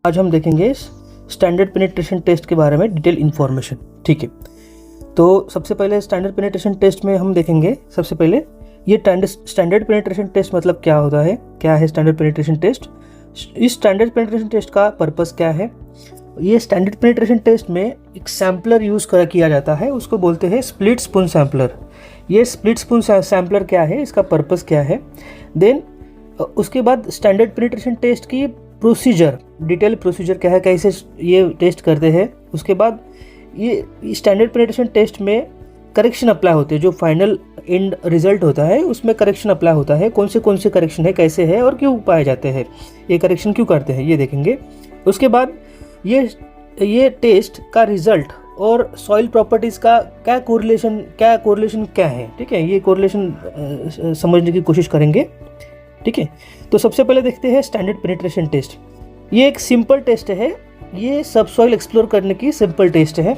आज हम देखेंगे स्टैंडर्ड पेनिट्रेशन टेस्ट के बारे में डिटेल इन्फॉर्मेशन। ठीक है, तो सबसे पहले स्टैंडर्ड पेनिट्रेशन टेस्ट में हम देखेंगे सबसे पहले ये स्टैंडर्ड पेनिट्रेशन टेस्ट मतलब क्या होता है, क्या है स्टैंडर्ड पेनिट्रेशन टेस्ट। इस स्टैंडर्ड पेनिट्रेशन टेस्ट का पर्पस क्या है। ये स्टैंडर्ड पेनिट्रेशन टेस्ट में एक सैम्पलर यूज़ किया जाता है, उसको बोलते हैं स्प्लिट स्पून सैम्पलर। ये स्प्लिट स्पून सैम्पलर क्या है, इसका पर्पस क्या है। देन उसके बाद स्टैंडर्ड पेनिट्रेशन टेस्ट की प्रोसीजर, डिटेल प्रोसीजर क्या है, कैसे ये टेस्ट करते हैं। उसके बाद ये स्टैंडर्ड पेनिट्रेशन टेस्ट में करेक्शन अप्लाई होते हैं, जो फाइनल एंड रिजल्ट होता है उसमें करेक्शन अप्लाई होता है। कौन से करेक्शन है, कैसे है और क्यों पाए जाते हैं, ये करेक्शन क्यों करते हैं, ये देखेंगे। उसके बाद ये टेस्ट का रिजल्ट और सॉइल प्रॉपर्टीज़ का क्या कोरिलेशन क्या है। ठीक है, ये कोरिलेशन समझने की कोशिश करेंगे। ठीक है, तो सबसे पहले देखते हैं स्टैंडर्ड पेनिट्रेशन टेस्ट। ये एक सिंपल टेस्ट है, ये सब सॉइल एक्सप्लोर करने की सिंपल टेस्ट है।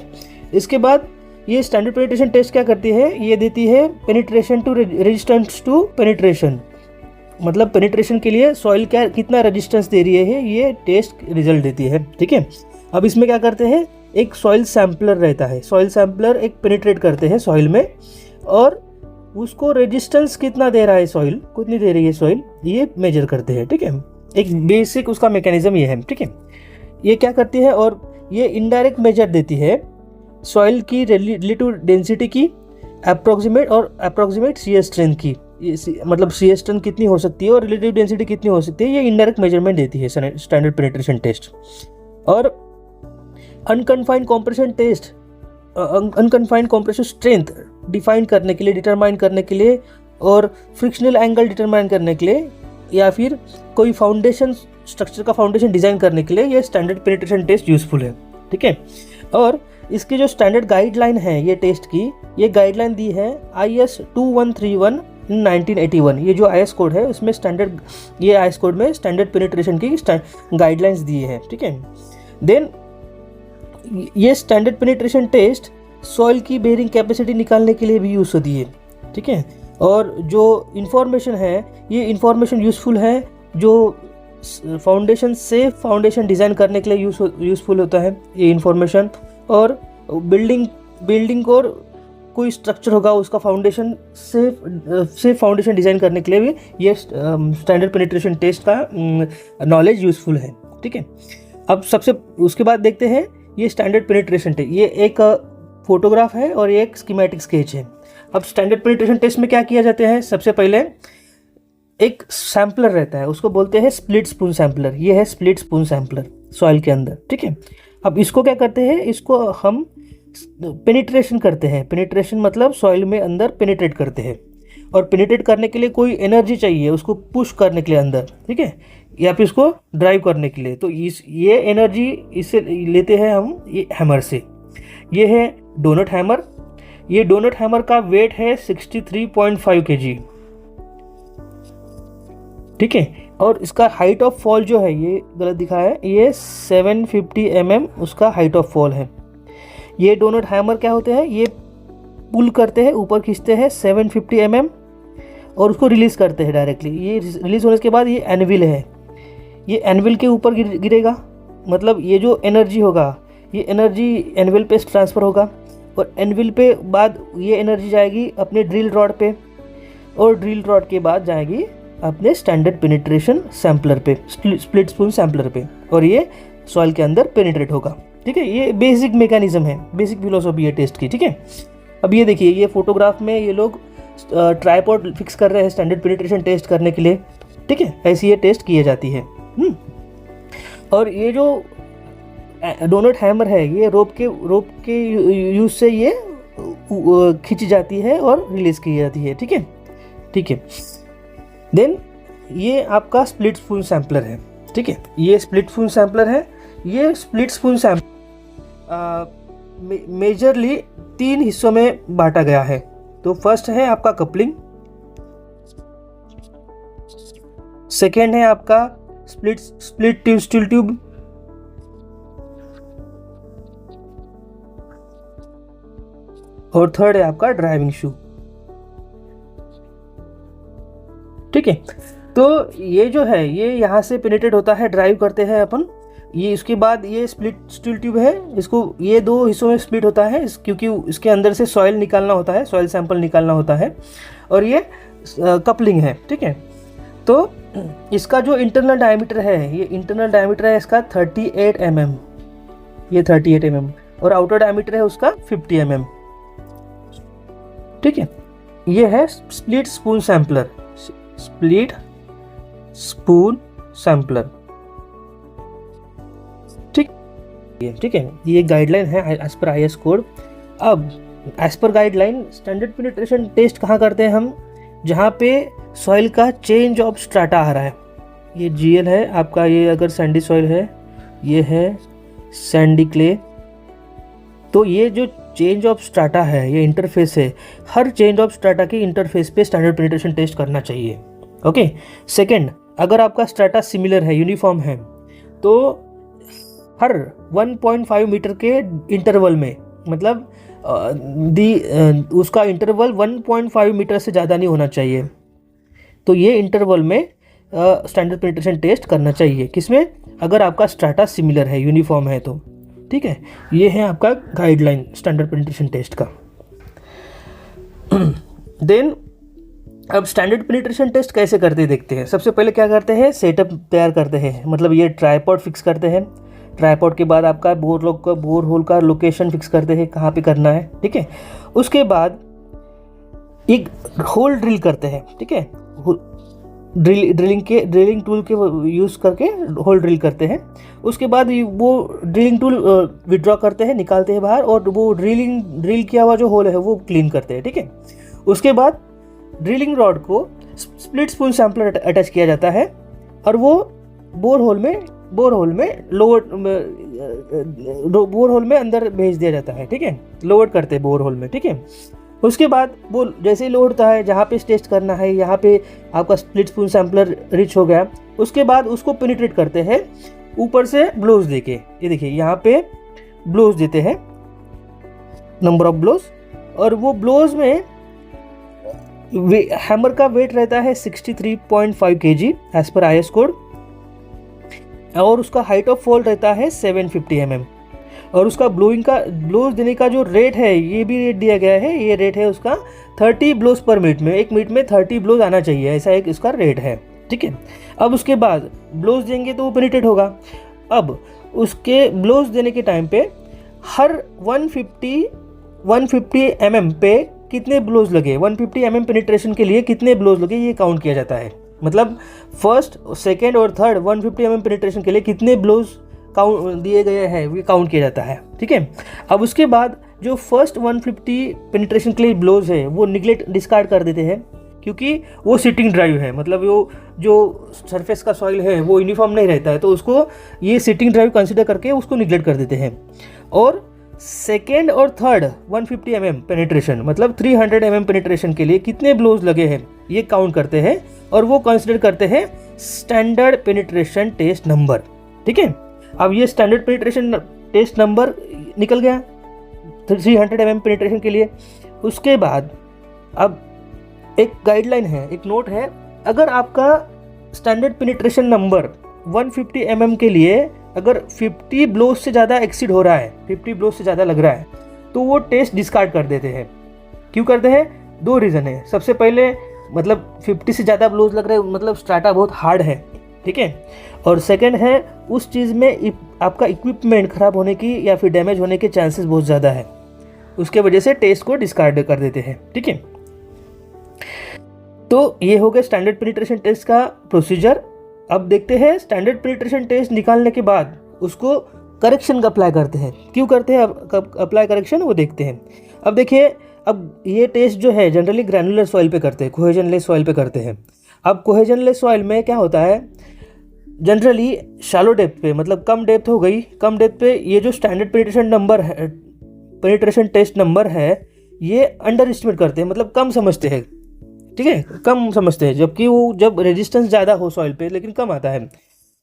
इसके बाद ये स्टैंडर्ड पेनिट्रेशन टेस्ट क्या करती है, ये देती है penetration to resistance to penetration, मतलब पेनिट्रेशन के लिए सॉइल क्या कितना रेजिस्टेंस दे रही है, ये टेस्ट रिजल्ट देती है। ठीक है, अब इसमें क्या करते हैं, एक सॉइल सैम्पलर रहता है, सॉइल सैम्पलर एक पेनिट्रेट करते हैं सॉइल में और उसको रेजिस्टेंस कितना दे रहा है सॉइल, कितनी दे रही है सॉइल, ये मेजर करते हैं। ठीक है, एक बेसिक उसका मैकेनिज्म ये है। ठीक है, ये क्या करती है और ये इनडायरेक्ट मेजर देती है सॉइल की रिलेटिव डेंसिटी की, अप्रोक्सीमेट सीएस स्ट्रेंथ की, मतलब सीएस स्ट्रेंथ कितनी हो सकती है और रिलेटिव डेंसिटी कितनी हो सकती है, ये इनडायरेक्ट मेजरमेंट देती है स्टैंडर्ड पेनिट्रेशन टेस्ट। और unconfined compression test, unconfined compression strength define करने के लिए, डिटरमाइन करने के लिए, और फ्रिक्शनल एंगल डिटरमाइन करने के लिए, या फिर कोई फाउंडेशन स्ट्रक्चर का फाउंडेशन डिज़ाइन करने के लिए ये स्टैंडर्ड पेनिट्रेशन टेस्ट यूज़फुल है। ठीक है, और इसकी जो स्टैंडर्ड गाइडलाइन है ये टेस्ट की, ये गाइडलाइन दी है IS 2131 इन 1981। ये जो IS कोड है उसमें स्टैंडर्ड, ये IS कोड में स्टैंडर्ड पेनिट्रेशन की गाइडलाइंस दी है। ठीक है, देन ये स्टैंडर्ड पेनिट्रेशन टेस्ट सॉइल की बेयरिंग कैपेसिटी निकालने के लिए भी यूज़ होती है। ठीक है, और जो इन्फॉर्मेशन है ये इन्फॉर्मेशन यूज़फुल है, जो फाउंडेशन सेफ फाउंडेशन डिज़ाइन करने के लिए यूज़फुल होता है ये इन्फॉर्मेशन। और बिल्डिंग और कोई स्ट्रक्चर होगा उसका फाउंडेशन सेफ फाउंडेशन डिज़ाइन करने के लिए भी ये स्टैंडर्ड पेनिट्रेशन टेस्ट का नॉलेज यूज़फुल है। ठीक है, अब सबसे उसके बाद देखते हैं ये स्टैंडर्ड पेनिट्रेशन टेस्ट, ये एक फोटोग्राफ है और ये एक स्कीमेटिक स्केच है। अब स्टैंडर्ड पेनिट्रेशन टेस्ट में क्या किया जाता है, सबसे पहले एक सैम्पलर रहता है, उसको बोलते हैं स्प्लिट स्पून सैम्पलर। ये है स्प्लिट स्पून सैम्पलर सॉइल के अंदर। ठीक है, अब इसको क्या करते हैं, इसको हम पेनिट्रेशन करते हैं। पेनिट्रेशन मतलब सॉइल में अंदर पेनिट्रेट करते हैं, और पेनिट्रेट करने के लिए कोई एनर्जी चाहिए उसको पुश करने के लिए अंदर। ठीक है, या फिर उसको ड्राइव करने के लिए, तो ये एनर्जी इससे लेते हैं हम ये हैमर से। ये है डोनट हैमर, ये डोनट हैमर का वेट है 63.5 kg। ठीक है, और इसका हाइट ऑफ फॉल जो है, ये गलत दिखा है, ये 750 mm उसका हाइट ऑफ फॉल है। ये डोनट हैमर क्या होते हैं, ये पुल करते हैं, ऊपर खींचते हैं 750 mm और उसको रिलीज़ करते हैं डायरेक्टली। ये रिलीज़ होने के बाद ये एनविल है, ये एनविल के ऊपर गिरेगा, मतलब ये जो एनर्जी होगा ये एनर्जी एनविल पे ट्रांसफ़र होगा, और एनविल पे बाद ये एनर्जी जाएगी अपने ड्रिल रॉड पे, और ड्रिल रॉड के बाद जाएगी अपने स्टैंडर्ड पेनिट्रेशन सैम्पलर पे, स्प्लिट स्पून सैम्पलर पे, और ये सॉइल के अंदर पेनिट्रेट होगा। ठीक है, ये बेसिक मैकेनिज्म है, बेसिक फिलोसॉफी है टेस्ट की। ठीक है, अब ये देखिए, ये फोटोग्राफ में ये लोग ट्राइपॉड फिक्स कर रहे हैं स्टैंडर्ड पेनिट्रेशन टेस्ट करने के लिए। ठीक है, ऐसी ये टेस्ट की जाती है। और ये जो डोनट हैमर है, ये रोप के यूज से ये खींची जाती है और रिलीज की जाती है। ठीक है, ठीक है, देन ये आपका स्प्लिट स्पून सैम्पलर है। ठीक है, ये स्प्लिट स्पून सैम्पलर है। ये स्प्लिट स्पून सैम्पलर मेजरली 3 हिस्सों में बांटा गया है। तो फर्स्ट है आपका कपलिंग, सेकेंड है आपका स्प्लिट स्टील ट्यूब, और थर्ड है आपका ड्राइविंग शू। ठीक है, तो ये जो है ये यहाँ से पेनिट्रेट होता है, ड्राइव करते हैं अपन, ये इसके बाद ये स्प्लिट स्टील ट्यूब है, इसको ये 2 हिस्सों में स्प्लिट होता है क्योंकि इसके अंदर से सॉइल निकालना होता है, सॉइल सैंपल निकालना होता है, और ये कपलिंग है, ठीक है। तो इसका जो इंटरनल डायमीटर है, ये इंटरनल डायमीटर है इसका 38 mm, ये 38 mm, और आउटर डायमीटर है उसका 50 mm, ठीक है। ये है split spoon sampler, split spoon sampler, ठीक है। ये गाइडलाइन है एज पर IS कोड। अब as per guideline standard penetration test कहाँ करते हैं हम, जहाँ पे सॉइल का चेंज ऑफ स्ट्राटा आ रहा है। ये GL है आपका, ये अगर सैंडी सॉइल है, ये है सैंडी क्ले, तो ये जो चेंज ऑफ स्ट्राटा है, ये इंटरफेस है, हर चेंज ऑफ स्ट्राटा के इंटरफेस पे स्टैंडर्ड पेनिट्रेशन टेस्ट करना चाहिए। ओके। सेकंड, अगर आपका स्ट्राटा सिमिलर है, यूनिफॉर्म है, तो हर 1.5 मीटर के इंटरवल में, मतलब उसका इंटरवल 1.5 मीटर से ज़्यादा नहीं होना चाहिए, तो ये इंटरवल में स्टैंडर्ड पेनिट्रेशन टेस्ट करना चाहिए। किसमें, अगर आपका स्ट्राटा सिमिलर है, यूनिफॉर्म है तो, ठीक है। ये है आपका गाइडलाइन स्टैंडर्ड पेनिट्रेशन टेस्ट का। देन अब स्टैंडर्ड पेनिट्रेशन टेस्ट कैसे करते देखते हैं। सबसे पहले क्या करते हैं, सेटअप तैयार करते हैं, मतलब ये ट्राइपॉड फिक्स करते हैं। ट्राइपॉड के बाद आपका बोर होल का लोकेशन फिक्स करते हैं, कहाँ पे करना है, ठीक है। उसके बाद एक होल ड्रिल करते हैं, ठीक है। ड्रिलिंग टूल के यूज़ करके होल ड्रिल करते हैं। उसके बाद वो ड्रिलिंग टूल विड्रॉ करते हैं, निकालते हैं बाहर, और वो ड्रिल किया हुआ जो होल है वो क्लीन करते हैं, ठीक है। उसके बाद ड्रिलिंग रॉड को स्प्लिट स्पून सैंपलर अटैच किया जाता है, और वो बोर होल में अंदर भेज दिया जाता है, ठीक है। लोड करते हैं बोर होल में, ठीक है। उसके बाद वो जैसे ही लोड होता है, जहाँ पे टेस्ट करना है, यहाँ पे आपका स्प्लिट स्पून सैंपलर रिच हो गया, उसके बाद उसको पेनिट्रेट करते हैं ऊपर से ब्लोज देके। ये देखिए यहाँ पे ब्लोज देते हैं, नंबर ऑफ ब्लोज, और वो ब्लोज में हैमर का वेट रहता है 63.5 kg as per IS code, और उसका हाइट ऑफ फॉल रहता है 750 mm, और उसका ब्लोज देने का जो रेट है, ये भी रेट दिया गया है। ये रेट है उसका 30 ब्लोज पर मिनट में, 1 मिनट में 30 ब्लोज आना चाहिए, ऐसा एक इसका रेट है, ठीक है। अब उसके बाद ब्लोज देंगे तो वो पेनिट्रेट होगा। अब उसके ब्लोज देने के टाइम पे हर 150 mm पे कितने ब्लोज लगे, 150 mm पेनिट्रेशन के लिए कितने ब्लोज लगे, ये काउंट किया जाता है। मतलब फर्स्ट, सेकेंड और थर्ड 150 mm पेनिट्रेशन के लिए कितने ब्लोज काउंट दिए गए हैं, ये काउंट किया जाता है, ठीक है। अब उसके बाद जो फर्स्ट 150 पेनिट्रेशन के लिए ब्लोज है वो डिस्कार्ड कर देते हैं, क्योंकि वो सिटिंग ड्राइव है, मतलब वो जो सरफेस का सॉइल है वो यूनिफॉर्म नहीं रहता है, तो उसको ये सिटिंग ड्राइव कंसिडर करके उसको निगलेक्ट कर देते हैं। और सेकेंड और थर्ड 150 mm पेनिट्रेशन, मतलब 300 mm पेनिट्रेशन के लिए कितने ब्लोज लगे हैं, ये काउंट करते हैं, और वो कंसिडर करते हैं स्टैंडर्ड पेनिट्रेशन टेस्ट नंबर, ठीक है। अब ये स्टैंडर्ड पेनिट्रेशन टेस्ट नंबर निकल गया 300 mm पेनिट्रेशन के लिए। उसके बाद अब एक गाइडलाइन है, एक नोट है, अगर आपका स्टैंडर्ड पेनिट्रेशन नंबर 150 mm के लिए अगर 50 ब्लोज से ज़्यादा एक्सीड हो रहा है, 50 ब्लोज से ज़्यादा लग रहा है, तो वो टेस्ट डिस्कार्ड कर देते हैं। क्यों करते हैं, 2 रीज़न है। सबसे पहले मतलब 50 से ज़्यादा ब्लोज लग रहे हैं, मतलब स्ट्राटा बहुत हार्ड है, ठीक है। और सेकंड है, उस चीज़ में आपका इक्विपमेंट ख़राब होने की या फिर डैमेज होने के चांसेस बहुत ज़्यादा है, उसके वजह से टेस्ट को डिस्कार्ड कर देते हैं, ठीक है। तो ये हो गया स्टैंडर्ड पेनिट्रेशन टेस्ट का प्रोसीजर। अब देखते हैं स्टैंडर्ड पेनिट्रेशन टेस्ट निकालने के बाद उसको करेक्शन का अप्लाई करते हैं। क्यों करते हैं अप्लाई करेक्शन, वो देखते हैं। अब देखिए, अब ये टेस्ट जो है जनरली ग्रैनुलर सॉइल पे करते हैं, कोहेजनलेस सॉइल पे करते हैं। अब कोहेजनलेस सॉइल में क्या होता है, जनरली शैलो डेप्थ पे, मतलब कम डेप्थ हो गई, कम डेप्थ पे ये जो स्टैंडर्ड पेनिट्रेशन नंबर है, पेनिट्रेशन टेस्ट नंबर है, ये अंडर एस्टिमेट करते हैं, मतलब कम समझते हैं, ठीक है, कम समझते हैं। जबकि वो जब रेजिस्टेंस ज़्यादा हो सॉइल पे लेकिन कम आता है,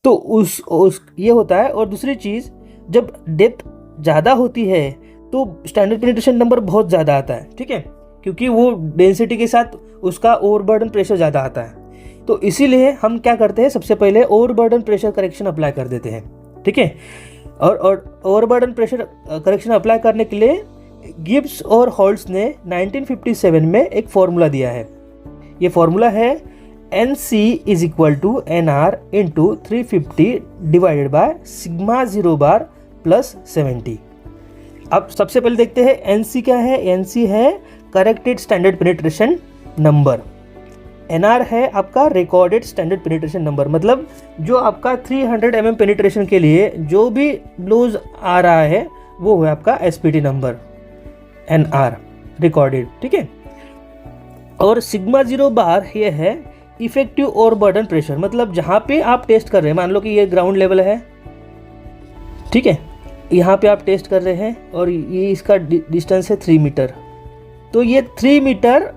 तो उस ये होता है। और दूसरी चीज़, जब डेप्थ ज़्यादा होती है तो स्टैंडर्ड पेनिट्रेशन नंबर बहुत ज़्यादा आता है, ठीक है, क्योंकि वो डेंसिटी के साथ उसका ओवरबर्डन प्रेशर ज़्यादा आता है। तो इसीलिए हम क्या करते हैं, सबसे पहले ओवरबर्डन प्रेशर करेक्शन अप्लाई कर देते हैं, ठीक है। और ओवरबर्डन प्रेशर करेक्शन अप्लाई करने के लिए गिब्स और होल्ट्स ने 1957 में एक फॉर्मूला दिया है। ये फॉर्मूला है NC is equal to NR into 350 divided by sigma 0 bar plus 70। अब सबसे पहले देखते हैं NC क्या है। NC है corrected standard penetration number, NR है आपका रिकॉर्डेड स्टैंडर्ड पेनिट्रेशन नंबर, मतलब जो आपका 300 mm पेनिट्रेशन के लिए जो भी ब्लोज आ रहा है वो है आपका SPT नंबर NR रिकॉर्डेड, ठीक है। और सिग्मा 0 बार ये है इफेक्टिव ओवरबर्डन प्रेशर, मतलब जहाँ पे आप टेस्ट कर रहे हैं, मान लो कि ये ग्राउंड लेवल है, ठीक है, यहाँ पे आप टेस्ट कर रहे हैं और ये इसका डिस्टेंस है 3 मीटर, तो ये 3 मीटर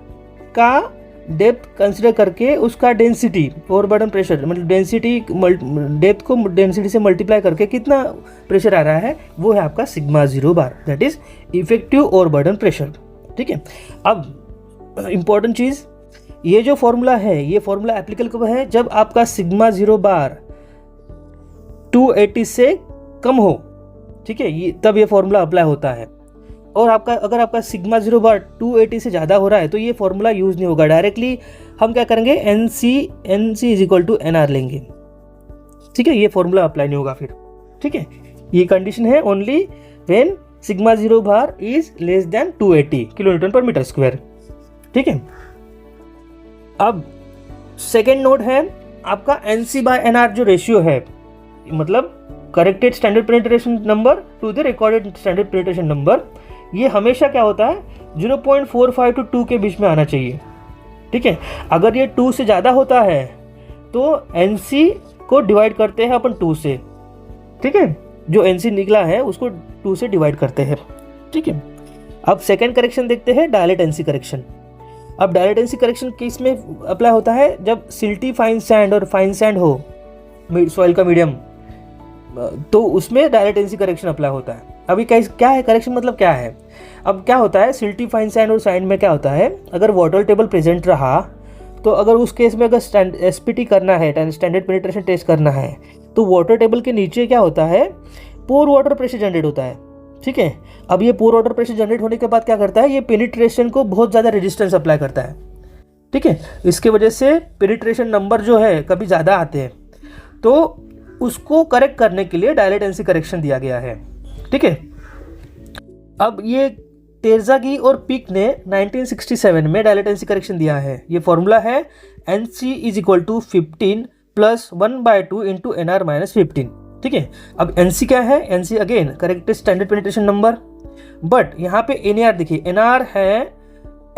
का डेप्थ कंसिडर करके उसका डेंसिटी ओवरबर्डन प्रेशर, मतलब डेंसिटी डेप्थ को डेंसिटी से मल्टीप्लाई करके कितना प्रेशर आ रहा है वो है आपका sigma 0 bar, that is effective overburden pressure, ठीक है। अब इम्पॉर्टेंट चीज़, ये जो फॉर्मूला है ये फॉर्मूला एप्लीकेबल कब है, जब आपका सिग्मा 0 बार 280 से कम हो, ठीक है, ये तब ये फॉर्मूला अप्लाई होता है। और आपका अगर आपका सिग्मा 0 बार 280 से ज़्यादा हो रहा है तो ये फॉर्मूला यूज़ नहीं होगा, डायरेक्टली हम क्या करेंगे NC is equal to NR लेंगे, ठीक है, ये फॉर्मूला अप्लाई नहीं होगा फिर, ठीक है। ये कंडीशन है only when sigma 0 bar is less than 280 kilonewton पर मीटर स्क्वायर, ठीक है। अब सेकेंड नोट है आपका NC बाय NR जो रेशियो है, मतलब corrected standard penetration number two the recorded standard penetration number, ये हमेशा क्या होता है 0.45 to 2 के बीच में आना चाहिए, ठीक है। अगर ये 2 से ज़्यादा होता है तो NC को डिवाइड करते हैं अपन 2 से, ठीक है, जो NC निकला है उसको 2 से डिवाइड करते हैं, ठीक है। अब सेकेंड करेक्शन देखते हैं, डायलेट NC करेक्शन। अब डायलेट NC करेक्शन किस में अप्लाई होता है, जब सिल्टी फाइन सैंड और फाइन सैंड हो सॉइल का मीडियम, तो उसमें डायलेट NC करेक्शन अप्लाई होता है। अभी क्या है करेक्शन, मतलब क्या है, अब क्या होता है सिल्टी फाइन सैंड और सैंड में क्या होता है, अगर वाटर टेबल प्रेजेंट रहा तो अगर उस केस में अगर SPT करना है, स्टैंडर्ड पेनिट्रेशन टेस्ट करना है, तो वाटर टेबल के नीचे क्या होता है पोर वाटर प्रेशर जनरेट होता है, ठीक है। अब ये पोर वाटर प्रेशर जनरेट होने के बाद क्या करता है, ये पेनिट्रेशन को बहुत ज़्यादा रेजिस्टेंस अप्लाई करता है, ठीक है। इसके वजह से पेनिट्रेशन नंबर जो है कभी ज़्यादा आते हैं, तो उसको करेक्ट करने के लिए डायलेट NC करेक्शन दिया गया है, ठीक है। अब ये तेरजागी और पिक ने 1967 में डायलेट NC करेक्शन दिया है। ये फॉर्मूला है NC is equal to 15 plus 1/2 into NR minus 15, ठीक है। अब NC क्या है, NC again corrected standard penetration number, but यहाँ पे NR देखिए, NR है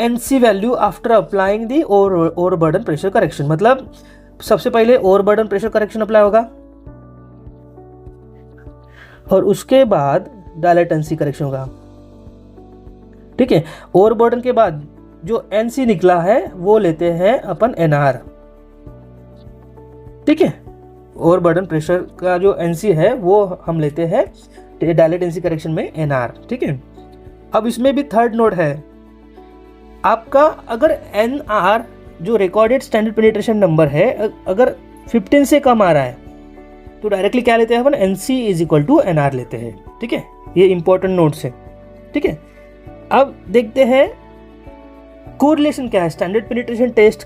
NC value after applying the overburden pressure correction, मतलब सबसे पहले ओवरबर्डन प्रेशर करेक्शन अप्लाई होगा और उसके बाद डायलेट NC करेक्शन होगा, ठीक है। ओवरबर्डन के बाद जो NC निकला है वो लेते हैं अपन NR, ठीक है। ओवरबर्डन प्रेशर का जो NC है वो हम लेते हैं डायलेट NC करेक्शन में NR, ठीक है। अब इसमें भी थर्ड नोट है आपका, अगर NR जो रिकॉर्डेड स्टैंडर्ड पेनिट्रेशन नंबर है अगर 15 से कम आ रहा है तो डायरेक्टली क्या लेते हैं अपन NC is equal to NR लेते हैं, ठीक है। ये इंपॉर्टेंट नोट्स है, ठीक है। अब देखते हैं कोरिलेशन क्या है स्टैंडर्ड पेनिट्रेशन टेस्ट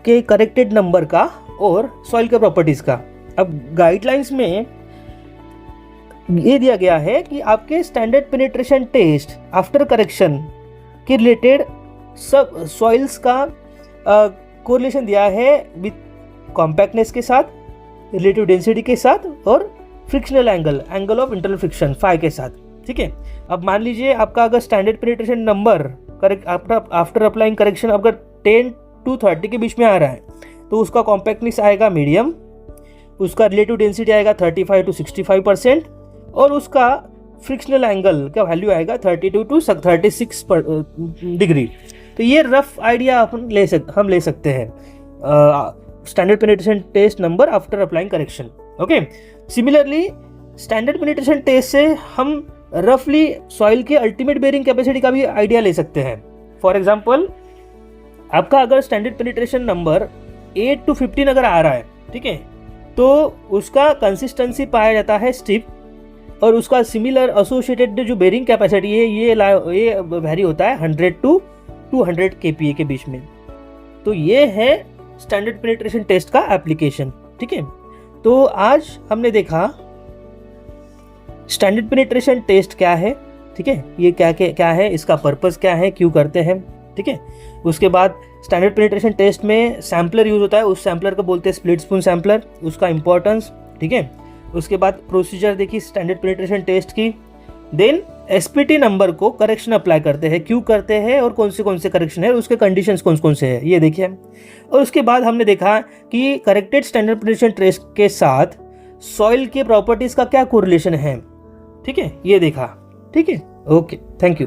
के करेक्टेड नंबर का और सॉइल के प्रॉपर्टीज का। अब गाइडलाइंस में ये दिया गया है कि आपके standard penetration test after correction के रिलेटेड सब सॉइल्स का कोरिलेशन दिया है विथ कॉम्पैक्टनेस के साथ, रिलेटिव डेंसिटी के साथ और frictional angle of internal friction phi के साथ, ठीक है। अब मान लीजिए आपका अगर standard penetration number correct after applying correction अगर 10 to 30 के बीच में आ रहा है तो उसका कॉम्पैक्टनेस आएगा मीडियम, उसका रिलेटिव डेंसिटी आएगा 35 to 65% और उसका फ्रिक्शनल एंगल का वैल्यू आएगा 32 to 36 डिग्री। तो ये रफ आइडिया हम ले सकते हैं standard penetration test number after applying correction, okay. Similarly standard penetration test से हम रफली सॉइल के अल्टीमेट बेरिंग कैपेसिटी का भी आइडिया ले सकते हैं। फॉर एग्जांपल आपका अगर स्टैंडर्ड पेनिट्रेशन नंबर 8 to 15 अगर आ रहा है, ठीक है, तो उसका कंसिस्टेंसी पाया जाता है स्टिफ, और उसका सिमिलर एसोसिएटेड जो बेरिंग कैपेसिटी है ये वैरी होता है 100 to 200 kPa के बीच में। तो ये है स्टैंडर्ड पेनिट्रेशन टेस्ट का एप्लीकेशन। ठीक है, तो आज हमने देखा स्टैंडर्ड पेनिट्रेशन टेस्ट क्या है। ठीक है, ये क्या है, इसका पर्पस क्या है, क्यों करते हैं। ठीक है, उसके बाद स्टैंडर्ड पेनिट्रेशन टेस्ट में सैम्पलर यूज होता है, उस सैम्पलर को बोलते हैं स्प्लिट स्पून सैम्पलर, उसका इंपॉर्टेंस। ठीक है, उसके बाद प्रोसीजर देखी स्टैंडर्ड पेनिट्रेशन टेस्ट की। देन एसपीटी नंबर को करेक्शन अप्लाई करते हैं, क्यों करते हैं और कौन से करेक्शन है, उसके कंडीशंस कौन से हैं, ये देखिए। और उसके बाद हमने देखा कि करेक्टेड स्टैंडर्ड पेनिट्रेशन टेस्ट के साथ सॉइल के प्रॉपर्टीज का क्या कोरिलेशन है। ठीक है, ये देखा। ठीक है, ओके, थैंक यू।